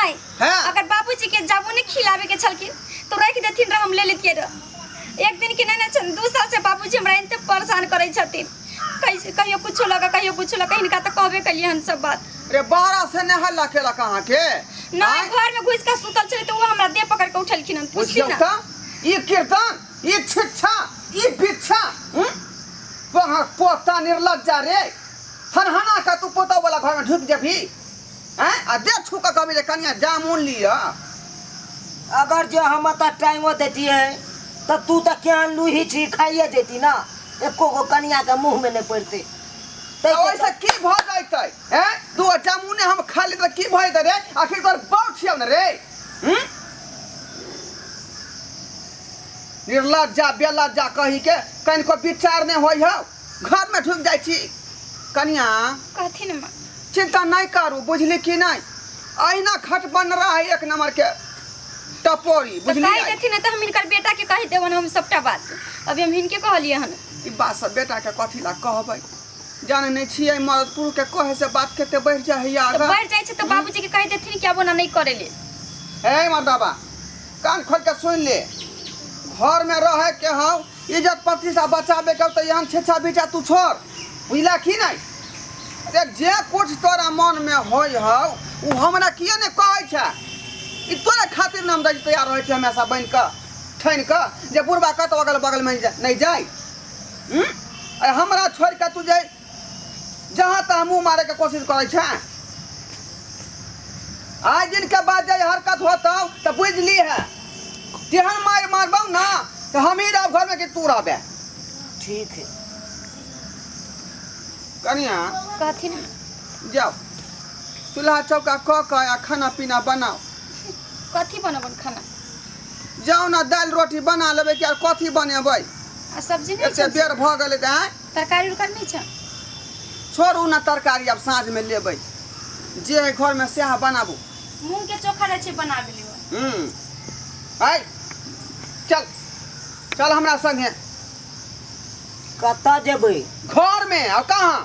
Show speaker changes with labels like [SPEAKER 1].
[SPEAKER 1] नहीं
[SPEAKER 2] हाँ।
[SPEAKER 1] अगर बाबूजी के जामुन खिलावे के छलकिन तो रख देथिन हम ले लेतिए एक दिन के नहीं 2 साल से बाबूजी हमरा इनते परेशान करे छथिन कैसे कहियो कुछ लगा इनका तो कहबे कलिए हम सब बात।
[SPEAKER 2] अरे 12 से न हल्ला केला कहां के
[SPEAKER 1] नहीं घर में घुस के सुतल छले तो वो हमरा देह पकड़ के उठलखिन हम पूछली ना
[SPEAKER 2] ई कीर्तन ई शिक्षा ई भिक्षा वहां पोता निर्लज्जा रे हनहना का तू पोता वाला घर में ढुक जभी हैं आ दे छुका कभी रे कन्या जामुन लिया
[SPEAKER 3] अगर जो हम त टाइम देती है तो तू तो क्या लू ही छी खाइए देती ना एको गो कन्या के मुंह में नहीं पड़ते
[SPEAKER 2] ऐसा की भ जाइतै हैं तू जामुने हम खा ले त की भइ दे रे आखिर तोर बहुत छियौ न रे निर्लज्जा बेलज्जा कही के कहीं को विचार नहीं होई हो घर में ढुक जाई छी कन्या
[SPEAKER 1] कहथिन मां
[SPEAKER 2] चिंता नहीं करू बुझली कि नहीं अहिना खट बन रहा है एक नंबर के टपोरी बुझली
[SPEAKER 1] कह देथिन त हम इनकर बेटा के कह देवन हम सबटा बात अभी हम इनके कहलिए हन
[SPEAKER 2] ई बात सब बेटा के कथी ला कहबै जाने नहीं छियै मर्द पुरुष के कहे से बात केते बढ़ जाय आगे
[SPEAKER 1] तो बढ़ जाय छै तो बाबूजी के कह देथिन कि अब ना नहीं करे ले
[SPEAKER 2] हे मर्दाबा कान खोल के सुन ले घर में रहे के हौ इज्जत प्रतिष्ठा बचावे के त यहां छेछा बिचा तू छोड़ बुझला कि नहीं अरे जे कुछ तोरा मन में होय हौ उ हमरा किए ने कहै छै ई तोरा खातिर नाम दे तैयार होय छै हमेशा बन के ठन के जे बुढ़बा कत अगल बगल में नहीं जाय अरे हमरा छोड़ के तू जाय जहां तहां मुंह मारे के कोशिश करे छै आज दिन के बाद जे हरकत होतौ त बुझ ली है तेहन मार मारबौ ना तो हम ही रह घर में कि तू रहबे
[SPEAKER 3] ठीक है
[SPEAKER 2] कन्या
[SPEAKER 1] कहथिन
[SPEAKER 2] जाओ चूल्हा चौका क के आ खाना पीना बनाओ
[SPEAKER 1] कथी बनबन खाना
[SPEAKER 2] जाओ ना दाल रोटी बना लेबे कि कथी बनेबै
[SPEAKER 1] आ सब्जी नहीं
[SPEAKER 2] एते बेर भ गेलै त
[SPEAKER 1] तरकारी उरकार नहीं छ
[SPEAKER 2] छोड़ू ना तरकारी अब साँझ में लेबै जे है घर में सेहा बनाबू
[SPEAKER 1] मूंग के चोखा रहे छै बना देलियो
[SPEAKER 2] आइ चल चल हमरा संगे
[SPEAKER 3] कत जेबै
[SPEAKER 2] घर में और कहाँ